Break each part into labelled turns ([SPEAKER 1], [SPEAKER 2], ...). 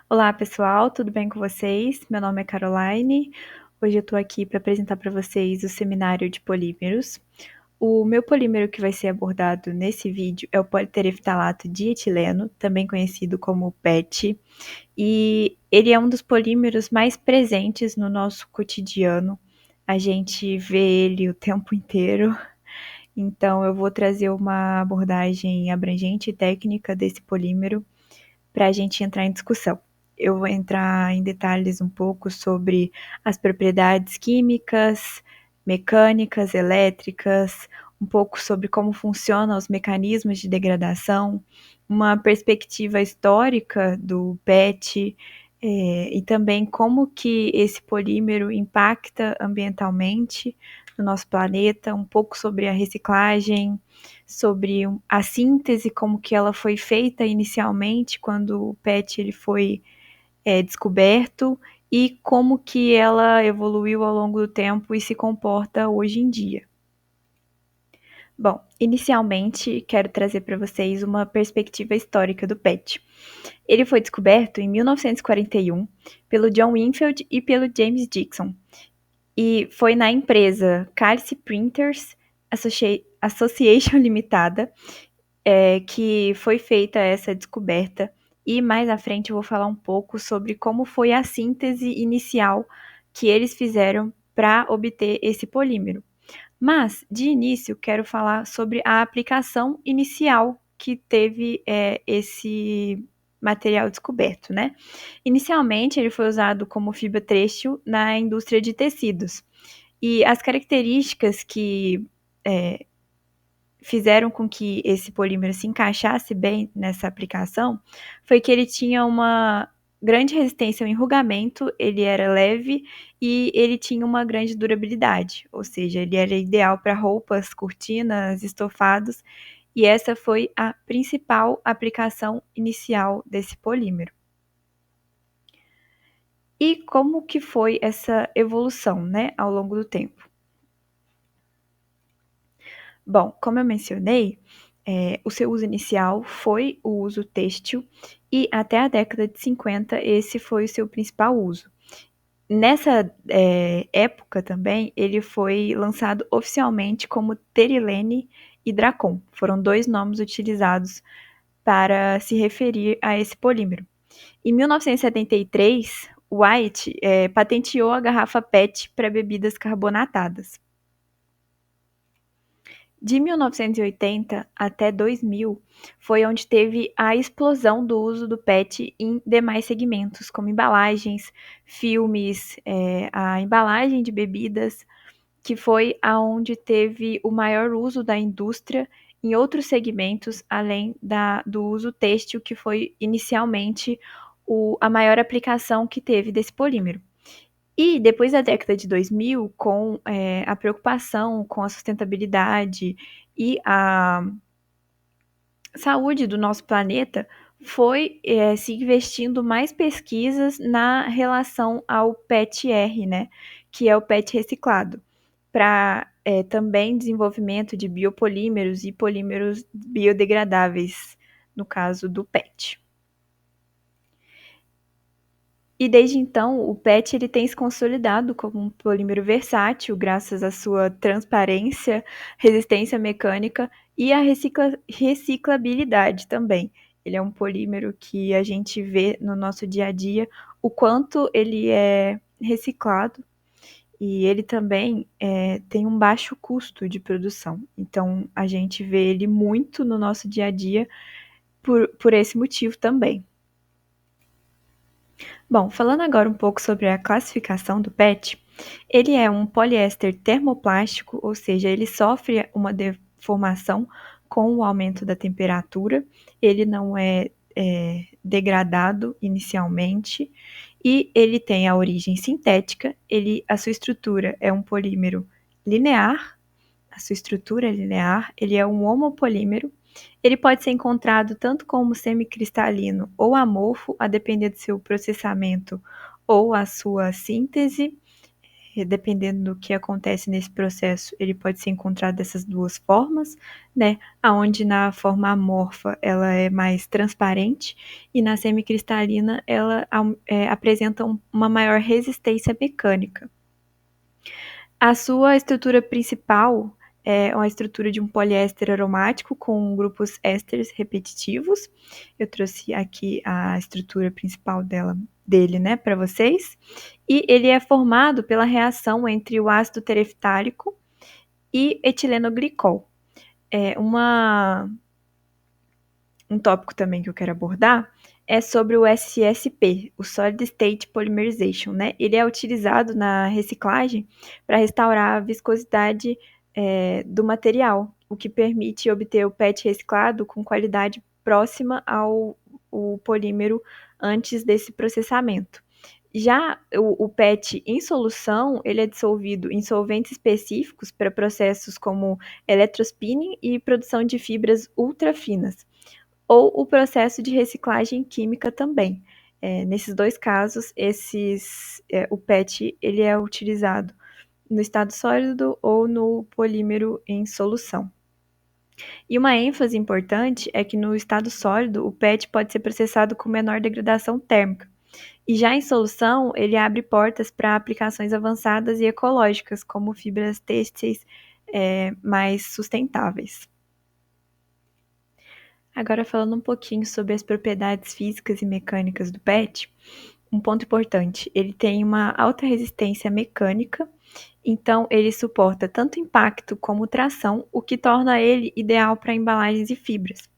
[SPEAKER 1] Olá, pessoal, tudo bem com vocês? Meu nome é Caroline. Hoje eu estou aqui para apresentar para vocês o seminário de polímeros. O meu polímero que vai ser abordado nesse vídeo é o politereftalato dietileno, também conhecido como PET, e ele é um dos polímeros mais presentes no nosso cotidiano. A gente vê ele o tempo inteiro, então eu vou trazer uma abordagem abrangente e técnica desse polímero para a gente entrar em discussão. Eu vou entrar em detalhes um pouco sobre as propriedades químicas, mecânicas, elétricas, um pouco sobre como funcionam os mecanismos de degradação, uma perspectiva histórica do PET, e também como que esse polímero impacta ambientalmente no nosso planeta, um pouco sobre a reciclagem, sobre a síntese, como que ela foi feita inicialmente quando o PET ele foi descoberto e como que ela evoluiu ao longo do tempo e se comporta hoje em dia. Bom, inicialmente quero trazer para vocês uma perspectiva histórica do PET. Ele foi descoberto em 1941 pelo John Winfield e pelo James Dixon, e foi na empresa Calci Printers Association Limitada que foi feita essa descoberta, e mais à frente eu vou falar um pouco sobre como foi a síntese inicial que eles fizeram para obter esse polímero. Mas, de início, quero falar sobre a aplicação inicial que teve esse material descoberto, né? Inicialmente, ele foi usado como fibra têxtil na indústria de tecidos. E as características que fizeram com que esse polímero se encaixasse bem nessa aplicação foi que ele tinha uma grande resistência ao enrugamento, ele era leve e ele tinha uma grande durabilidade, ou seja, ele era ideal para roupas, cortinas, estofados, e essa foi a principal aplicação inicial desse polímero. E como que foi essa evolução, né, ao longo do tempo? Bom, como eu mencionei, o seu uso inicial foi o uso têxtil e até a década de 50 esse foi o seu principal uso. Nessa época também, ele foi lançado oficialmente como Terilene e Dracon. Foram dois nomes utilizados para se referir a esse polímero. Em 1973, White patenteou a garrafa PET para bebidas carbonatadas. De 1980 até 2000 foi onde teve a explosão do uso do PET em demais segmentos, como embalagens, filmes, a embalagem de bebidas, que foi aonde teve o maior uso da indústria em outros segmentos, além do uso têxtil, que foi inicialmente a maior aplicação que teve desse polímero. E depois da década de 2000, com a preocupação com a sustentabilidade e a saúde do nosso planeta, foi se investindo mais pesquisas na relação ao PET-R, né, que é o PET reciclado, para também desenvolvimento de biopolímeros e polímeros biodegradáveis, no caso do PET. E desde então, o PET ele tem se consolidado como um polímero versátil, graças à sua transparência, resistência mecânica e a reciclabilidade também. Ele é um polímero que a gente vê no nosso dia a dia o quanto ele é reciclado, e ele também tem um baixo custo de produção. Então, a gente vê ele muito no nosso dia a dia por esse motivo também. Bom, falando agora um pouco sobre a classificação do PET, ele é um poliéster termoplástico, ou seja, ele sofre uma deformação com o aumento da temperatura, ele não é degradado inicialmente, e ele tem a origem sintética, a sua estrutura é um polímero linear, ele é um homopolímero. Ele pode ser encontrado tanto como semicristalino ou amorfo, a depender do seu processamento ou a sua síntese. dependendo do que acontece nesse processo, ele pode ser encontrado dessas duas formas, né? Aonde na forma amorfa ela é mais transparente e na semicristalina ela apresenta uma maior resistência mecânica. A sua estrutura principal é uma estrutura de um poliéster aromático com grupos ésteres repetitivos. Eu trouxe aqui a estrutura principal dele, né, para vocês. E ele é formado pela reação entre o ácido tereftálico e etilenoglicol. Um tópico também que eu quero abordar é sobre o SSP, o Solid State Polymerization, né? Ele é utilizado na reciclagem para restaurar a viscosidade do material, o que permite obter o PET reciclado com qualidade próxima ao polímero antes desse processamento. Já o PET em solução, ele é dissolvido em solventes específicos para processos como electrospinning e produção de fibras ultra finas ou o processo de reciclagem química também. Nesses dois casos, o PET ele é utilizado no estado sólido ou no polímero em solução. E uma ênfase importante é que no estado sólido, o PET pode ser processado com menor degradação térmica. E já em solução, ele abre portas para aplicações avançadas e ecológicas, como fibras têxteis mais sustentáveis. Agora, falando um pouquinho sobre as propriedades físicas e mecânicas do PET, um ponto importante, ele tem uma alta resistência mecânica, então ele suporta tanto impacto como tração, o que torna ele ideal para embalagens e fibras.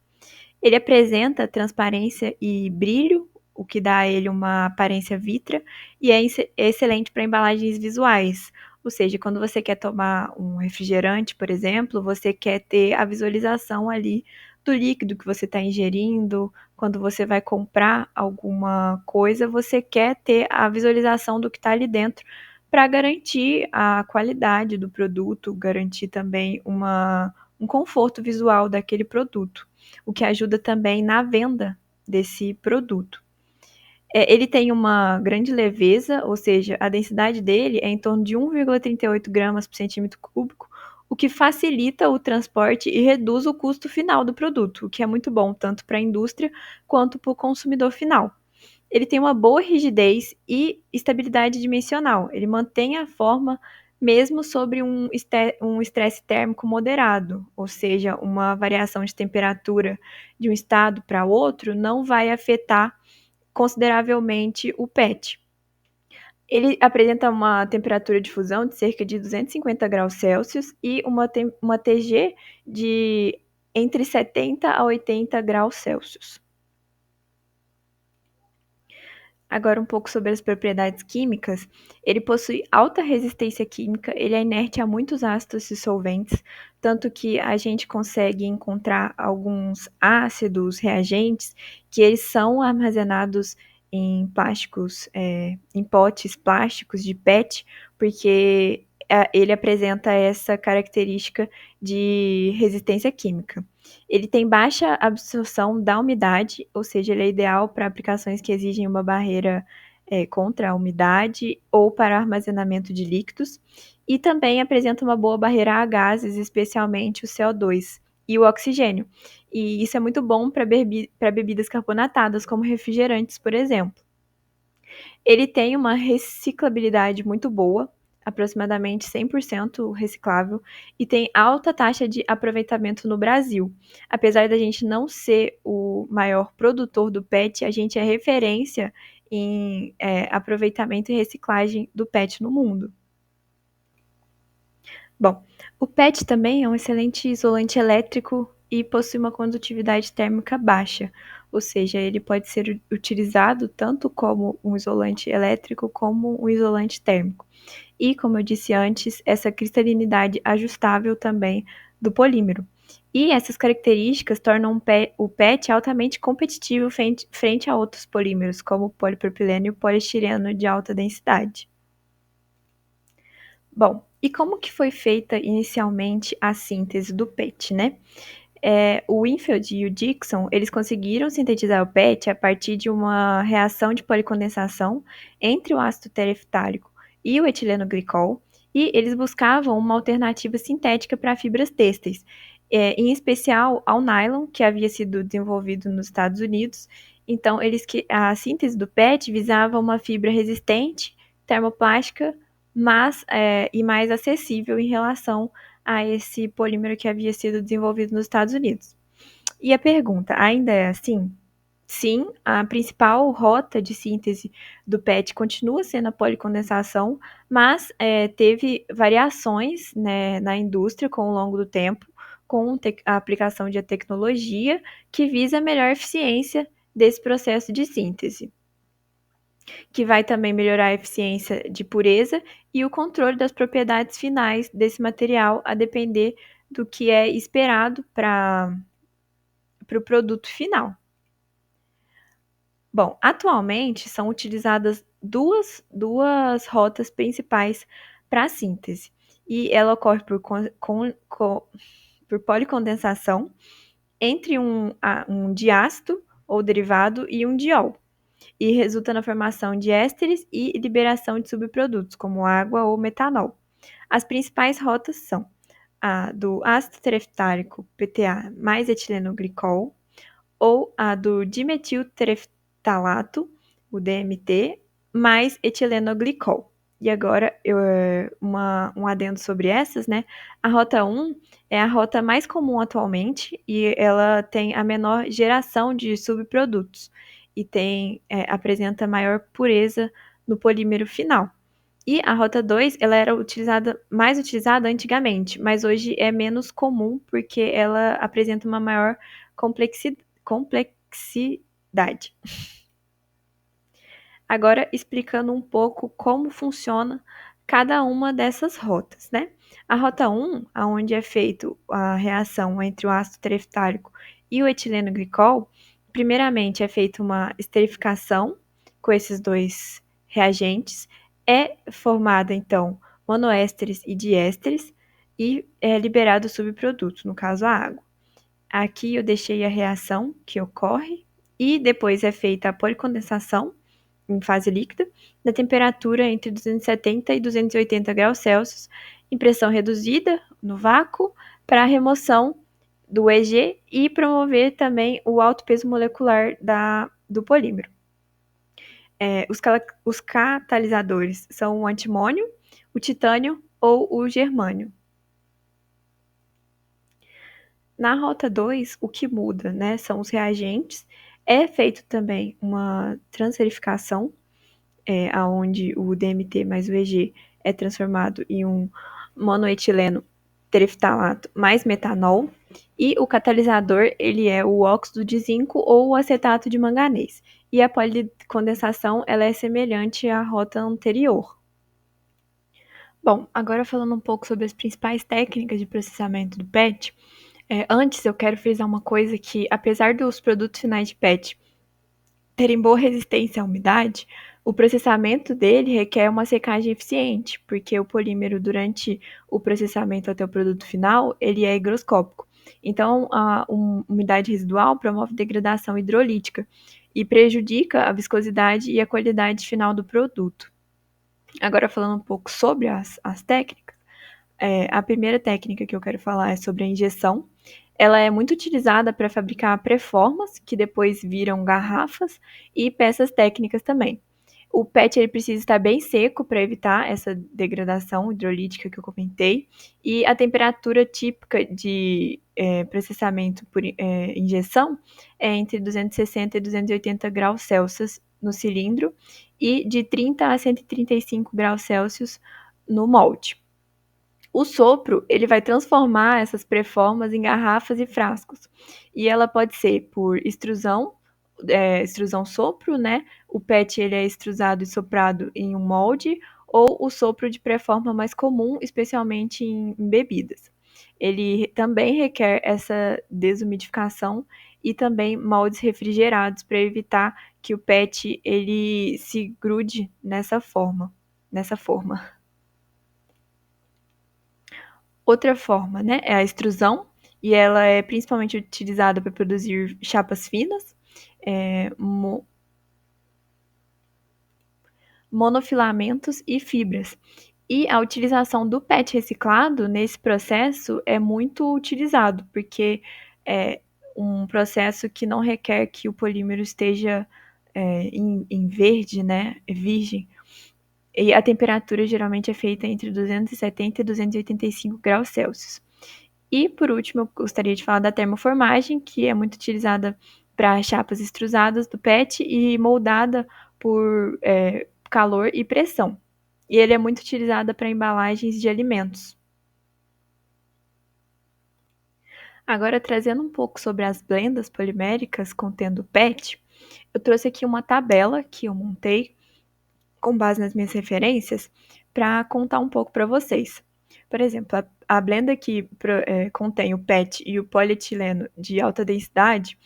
[SPEAKER 1] Ele apresenta transparência e brilho, o que dá a ele uma aparência vítrea, e é excelente para embalagens visuais. Ou seja, quando você quer tomar um refrigerante, por exemplo, você quer ter a visualização ali do líquido que você está ingerindo. Quando você vai comprar alguma coisa, você quer ter a visualização do que está ali dentro para garantir a qualidade do produto, garantir também um conforto visual daquele produto, o que ajuda também na venda desse produto. Ele tem uma grande leveza, ou seja, a densidade dele é em torno de 1,38 gramas por centímetro cúbico, o que facilita o transporte e reduz o custo final do produto, o que é muito bom tanto para a indústria quanto para o consumidor final. Ele tem uma boa rigidez e estabilidade dimensional. Ele mantém a forma mesmo sobre um estresse térmico moderado, ou seja, uma variação de temperatura de um estado para outro não vai afetar consideravelmente o PET. Ele apresenta uma temperatura de fusão de cerca de 250 graus Celsius e uma TG de entre 70 a 80 graus Celsius. Agora um pouco sobre as propriedades químicas. Ele possui alta resistência química, ele é inerte a muitos ácidos e solventes, tanto que a gente consegue encontrar alguns ácidos, reagentes, que eles são armazenados em plásticos, em potes plásticos de PET, porque ele apresenta essa característica de resistência química. Ele tem baixa absorção da umidade, ou seja, ele é ideal para aplicações que exigem uma barreira contra a umidade ou para armazenamento de líquidos, e também apresenta uma boa barreira a gases, especialmente o CO2 e o oxigênio. E isso é muito bom para bebidas carbonatadas, como refrigerantes, por exemplo. Ele tem uma reciclabilidade muito boa, aproximadamente 100% reciclável, e tem alta taxa de aproveitamento no Brasil. Apesar da gente não ser o maior produtor do PET, a gente é referência em aproveitamento e reciclagem do PET no mundo. Bom, o PET também é um excelente isolante elétrico e possui uma condutividade térmica baixa, ou seja, ele pode ser utilizado tanto como um isolante elétrico como um isolante térmico. E, como eu disse antes, essa cristalinidade ajustável também do polímero. E essas características tornam o PET altamente competitivo frente a outros polímeros, como o polipropileno e o poliestireno de alta densidade. Bom, e como que foi feita inicialmente a síntese do PET, né? O Winfield e o Dixon, eles conseguiram sintetizar o PET a partir de uma reação de policondensação entre o ácido tereftálico e o etileno-glicol, e eles buscavam uma alternativa sintética para fibras têxteis, em especial ao nylon, que havia sido desenvolvido nos Estados Unidos. Então, a síntese do PET visava uma fibra resistente, termoplástica, e mais acessível em relação a esse polímero que havia sido desenvolvido nos Estados Unidos. E a pergunta, ainda é assim? Sim, a principal rota de síntese do PET continua sendo a policondensação, mas teve variações, né, na indústria com o longo do tempo, com a aplicação de tecnologia que visa a melhor eficiência desse processo de síntese, que vai também melhorar a eficiência de pureza e o controle das propriedades finais desse material, a depender do que é esperado para o produto final. Bom, atualmente são utilizadas duas rotas principais para a síntese, e ela ocorre por policondensação entre um diácido ou derivado e um diol, e resulta na formação de ésteres e liberação de subprodutos, como água ou metanol. As principais rotas são a do ácido tereftálico PTA mais etileno-glicol, ou a do dimetiltereftalato, o DMT, mais etilenoglicol. E agora, um adendo sobre essas, né? A rota 1 é a rota mais comum atualmente e ela tem a menor geração de subprodutos e apresenta maior pureza no polímero final. E a rota 2, ela era mais utilizada antigamente, mas hoje é menos comum porque ela apresenta uma maior complexidade. Agora, explicando um pouco como funciona cada uma dessas rotas, né? A rota 1, onde é feita a reação entre o ácido tereftálico e o etileno-glicol, primeiramente é feita uma esterificação com esses dois reagentes, é formada, então, monoésteres e diésteres, e é liberado subproduto, no caso a água. Aqui eu deixei a reação que ocorre e depois é feita a policondensação em fase líquida, na temperatura entre 270 e 280 graus Celsius, em pressão reduzida no vácuo, para a remoção do EG e promover também o alto peso molecular do polímero. Os catalisadores são o antimônio, o titânio ou o germânio. Na rota 2, o que muda, né, são os reagentes. É feito também uma transferificação, onde o DMT mais o EG é transformado em um monoetileno tereftalato mais metanol. E o catalisador, ele é o óxido de zinco ou o acetato de manganês. E a policondensação, ela é semelhante à rota anterior. Bom, agora falando um pouco sobre as principais técnicas de processamento do PET, antes eu quero frisar uma coisa que, apesar dos produtos finais de PET terem boa resistência à umidade, o processamento dele requer uma secagem eficiente, porque o polímero, durante o processamento até o produto final, ele é higroscópico. Então, a umidade residual promove degradação hidrolítica e prejudica a viscosidade e a qualidade final do produto. Agora, falando um pouco sobre as técnicas, a primeira técnica que eu quero falar é sobre a injeção. Ela é muito utilizada para fabricar preformas, que depois viram garrafas, e peças técnicas também. O PET ele precisa estar bem seco para evitar essa degradação hidrolítica que eu comentei, e a temperatura típica de processamento por injeção é entre 260 e 280 graus Celsius no cilindro e de 30 a 135 graus Celsius no molde. O sopro, ele vai transformar essas preformas em garrafas e frascos. E ela pode ser por extrusão, extrusão sopro, né? O PET ele é extrusado e soprado em um molde, ou o sopro de preforma mais comum, especialmente em bebidas. Ele também requer essa desumidificação e também moldes refrigerados para evitar que o PET ele se grude nessa forma. Outra forma, né, é a extrusão, e ela é principalmente utilizada para produzir chapas finas, monofilamentos e fibras. E a utilização do PET reciclado nesse processo é muito utilizado, porque é um processo que não requer que o polímero esteja em verde, né, virgem, e a temperatura geralmente é feita entre 270 e 285 graus Celsius. E, por último, eu gostaria de falar da termoformagem, que é muito utilizada para chapas extrusadas do PET e moldada por calor e pressão. E ele é muito utilizado para embalagens de alimentos. Agora, trazendo um pouco sobre as blendas poliméricas contendo PET, eu trouxe aqui uma tabela que eu montei com base nas minhas referências para contar um pouco para vocês. Por exemplo, a blenda que contém o PET e o polietileno de alta densidade,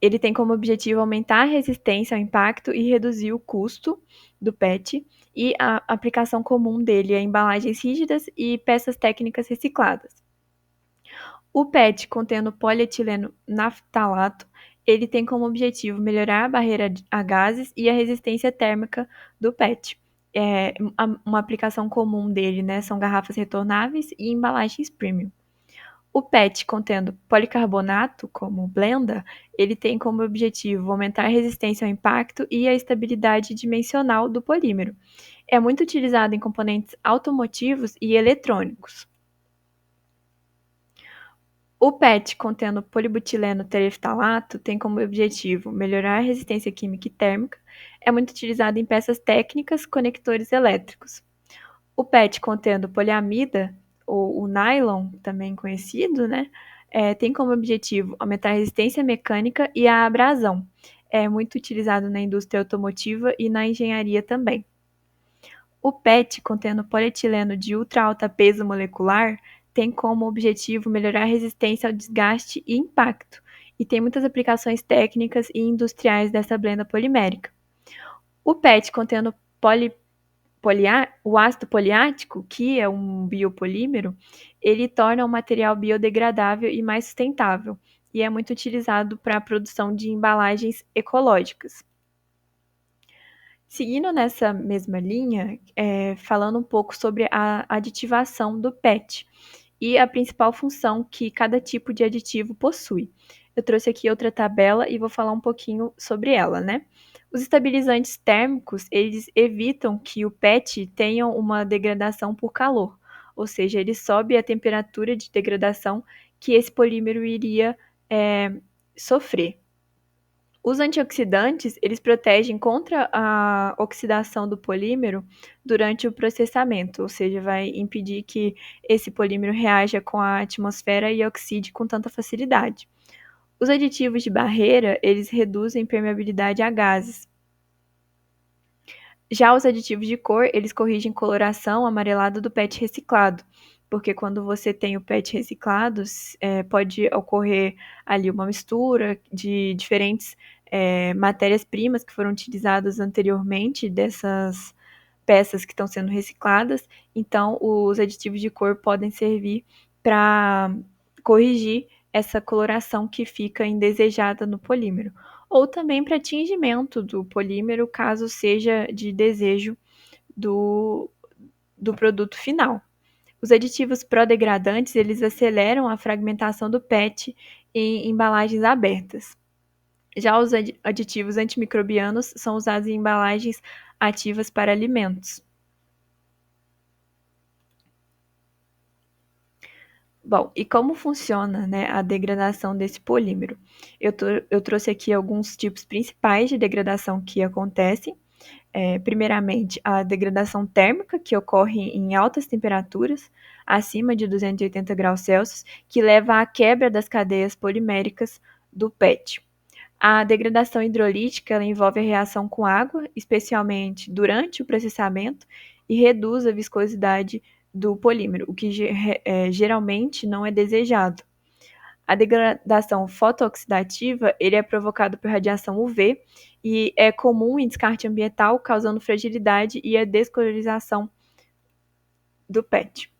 [SPEAKER 1] ele tem como objetivo aumentar a resistência ao impacto e reduzir o custo do PET, e a aplicação comum dele é embalagens rígidas e peças técnicas recicladas. O PET contendo polietileno naftalato, ele tem como objetivo melhorar a barreira a gases e a resistência térmica do PET. Uma aplicação comum dele, né, são garrafas retornáveis e embalagens premium. O PET contendo policarbonato, como blenda, ele tem como objetivo aumentar a resistência ao impacto e a estabilidade dimensional do polímero. É muito utilizado em componentes automotivos e eletrônicos. O PET contendo polibutileno tereftalato tem como objetivo melhorar a resistência química e térmica, é muito utilizado em peças técnicas, conectores elétricos. O PET contendo poliamida, ou o nylon, também conhecido, né, tem como objetivo aumentar a resistência mecânica e a abrasão. É muito utilizado na indústria automotiva e na engenharia também. O PET, contendo polietileno de ultra alta peso molecular, tem como objetivo melhorar a resistência ao desgaste e impacto, e tem muitas aplicações técnicas e industriais dessa blenda polimérica. O PET, contendo o ácido poliático, que é um biopolímero, ele torna o material biodegradável e mais sustentável, e é muito utilizado para a produção de embalagens ecológicas. Seguindo nessa mesma linha, falando um pouco sobre a aditivação do PET e a principal função que cada tipo de aditivo possui. Eu trouxe aqui outra tabela e vou falar um pouquinho sobre ela, né? Os estabilizantes térmicos, eles evitam que o PET tenha uma degradação por calor, ou seja, ele sobe a temperatura de degradação que esse polímero iria sofrer. Os antioxidantes, eles protegem contra a oxidação do polímero durante o processamento, ou seja, vai impedir que esse polímero reaja com a atmosfera e oxide com tanta facilidade. Os aditivos de barreira, eles reduzem permeabilidade a gases. Já os aditivos de cor, eles corrigem coloração amarelada do PET reciclado, porque quando você tem o PET reciclado, pode ocorrer ali uma mistura de diferentes matérias-primas que foram utilizadas anteriormente dessas peças que estão sendo recicladas, então os aditivos de cor podem servir para corrigir essa coloração que fica indesejada no polímero, ou também para tingimento do polímero, caso seja de desejo do produto final. Os aditivos prodegradantes, eles aceleram a fragmentação do PET em embalagens abertas. Já os aditivos antimicrobianos são usados em embalagens ativas para alimentos. Bom, e como funciona, né, a degradação desse polímero? Eu trouxe aqui alguns tipos principais de degradação que acontecem. Primeiramente, a degradação térmica, que ocorre em altas temperaturas, acima de 280 graus Celsius, que leva à quebra das cadeias poliméricas do PET. A degradação hidrolítica ela envolve a reação com água, especialmente durante o processamento, e reduz a viscosidade do polímero, o que geralmente não é desejado. A degradação fotooxidativa ele é provocado por radiação UV e é comum em descarte ambiental, causando fragilidade e a descolorização do PET.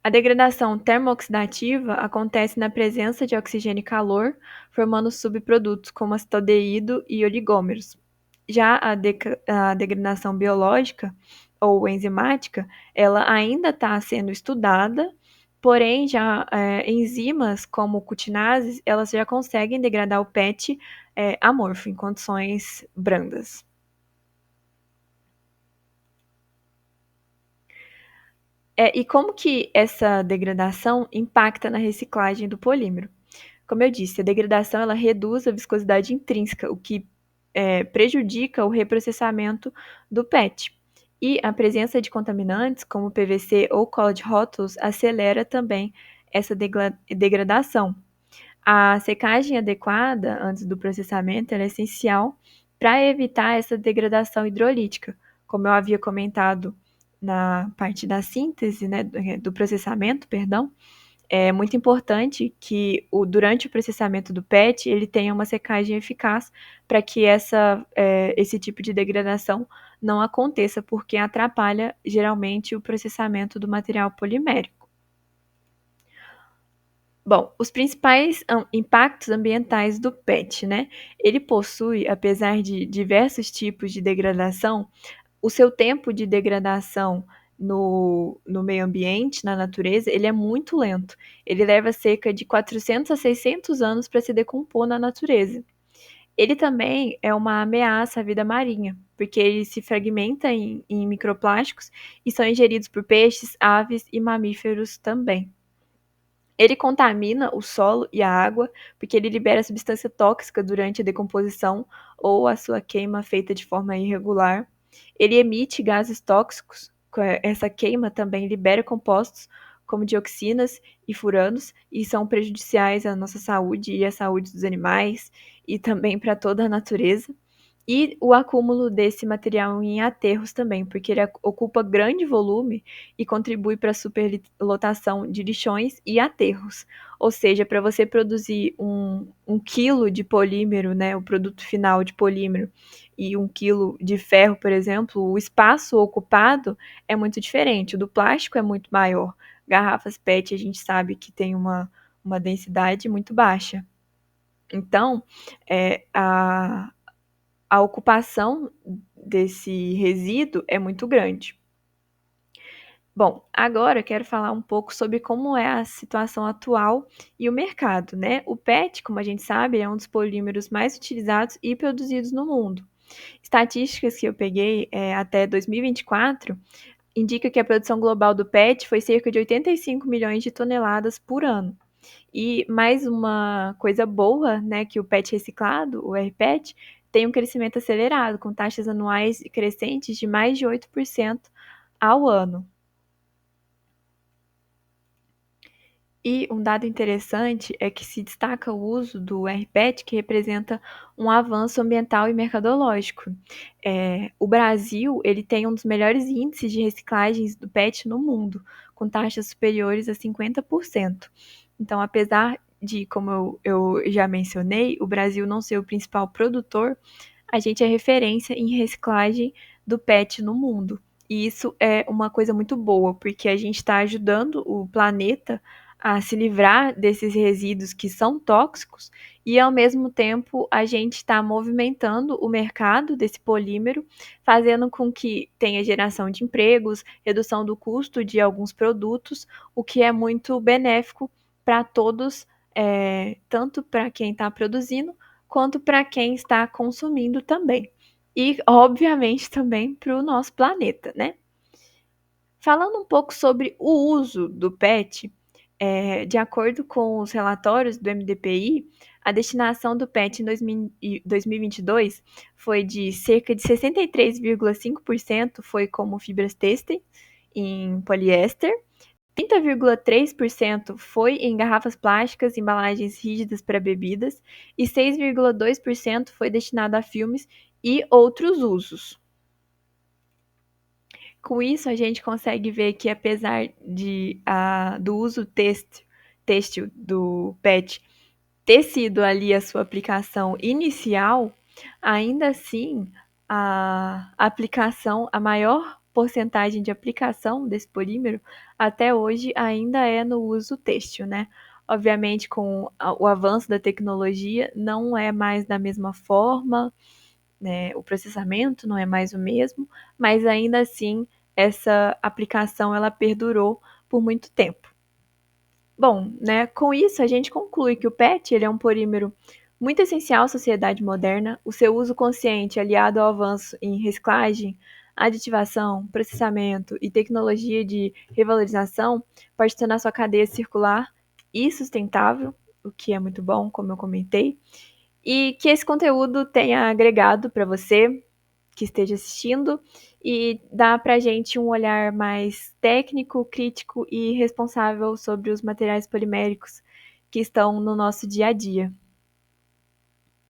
[SPEAKER 1] A degradação termooxidativa acontece na presença de oxigênio e calor, formando subprodutos como acetaldeído e oligômeros. Já a degradação biológica ou enzimática, ela ainda está sendo estudada, porém já enzimas como cutinases, elas já conseguem degradar o PET amorfo em condições brandas. E como que essa degradação impacta na reciclagem do polímero? Como eu disse, a degradação ela reduz a viscosidade intrínseca, o que prejudica o reprocessamento do PET. E a presença de contaminantes, como PVC ou cola de rótulos, acelera também essa degradação. A secagem adequada antes do processamento é essencial para evitar essa degradação hidrolítica. Como eu havia comentado na parte da síntese, né, do processamento, perdão, é muito importante que durante o processamento do PET ele tenha uma secagem eficaz para que esse tipo de degradação não aconteça, porque atrapalha geralmente o processamento do material polimérico. Bom, os principais impactos ambientais do PET, né? Ele possui, apesar de diversos tipos de degradação, o seu tempo de degradação no meio ambiente, na natureza, ele é muito lento. Ele leva cerca de 400 a 600 anos para se decompor na natureza. Ele também é uma ameaça à vida marinha, porque ele se fragmenta em microplásticos e são ingeridos por peixes, aves e mamíferos também. Ele contamina o solo e a água, porque ele libera substância tóxica durante a decomposição ou a sua queima feita de forma irregular. Ele emite gases tóxicos. Essa queima também libera compostos como dioxinas e furanos e são prejudiciais à nossa saúde e à saúde dos animais e também para toda a natureza. E o acúmulo desse material em aterros também, porque ele ocupa grande volume e contribui para a superlotação de lixões e aterros. Ou seja, para você produzir um quilo de polímero, né, o produto final de polímero, e 1 quilo de ferro, por exemplo, o espaço ocupado é muito diferente. O do plástico é muito maior. Garrafas PET a gente sabe que tem uma densidade muito baixa. Então, a ocupação desse resíduo é muito grande. Bom, agora eu quero falar um pouco sobre como é a situação atual e o mercado, né? O PET, como a gente sabe, é um dos polímeros mais utilizados e produzidos no mundo. Estatísticas que eu peguei até 2024 indica que a produção global do PET foi cerca de 85 milhões de toneladas por ano. E mais uma coisa boa, né, que o PET reciclado, o rPET, tem um crescimento acelerado, com taxas anuais crescentes de mais de 8% ao ano. E um dado interessante é que se destaca o uso do rPET, que representa um avanço ambiental e mercadológico. O Brasil ele tem um dos melhores índices de reciclagens do PET no mundo, com taxas superiores a 50%. Então, apesar de, como eu já mencionei, o Brasil não ser o principal produtor, a gente é referência em reciclagem do PET no mundo. E isso é uma coisa muito boa, porque a gente está ajudando o planeta a se livrar desses resíduos que são tóxicos e, ao mesmo tempo, a gente está movimentando o mercado desse polímero, fazendo com que tenha geração de empregos, redução do custo de alguns produtos, o que é muito benéfico para todos, tanto para quem está produzindo quanto para quem está consumindo também. E, obviamente, também para o nosso planeta, né? Falando um pouco sobre o uso do PET, de acordo com os relatórios do MDPI, a destinação do PET em 2022 foi de cerca de 63,5% foi como fibras têxteis em poliéster, 30,3% foi em garrafas plásticas, embalagens rígidas para bebidas e 6,2% foi destinado a filmes e outros usos. Com isso, a gente consegue ver que, apesar do uso têxtil do PET ter sido ali a sua aplicação inicial, ainda assim a maior porcentagem de aplicação desse polímero até hoje ainda é no uso têxtil, né? Obviamente, com o avanço da tecnologia, não é mais da mesma forma, né? O processamento não é mais o mesmo, mas ainda assim essa aplicação ela perdurou por muito tempo. Bom, né, com isso a gente conclui que o PET ele é um polímero muito essencial à sociedade moderna. O seu uso consciente, aliado ao avanço em reciclagem, aditivação, processamento e tecnologia de revalorização, pode tornar sua cadeia circular e sustentável, o que é muito bom, como eu comentei, e que esse conteúdo tenha agregado para você que esteja assistindo e dá para a gente um olhar mais técnico, crítico e responsável sobre os materiais poliméricos que estão no nosso dia a dia.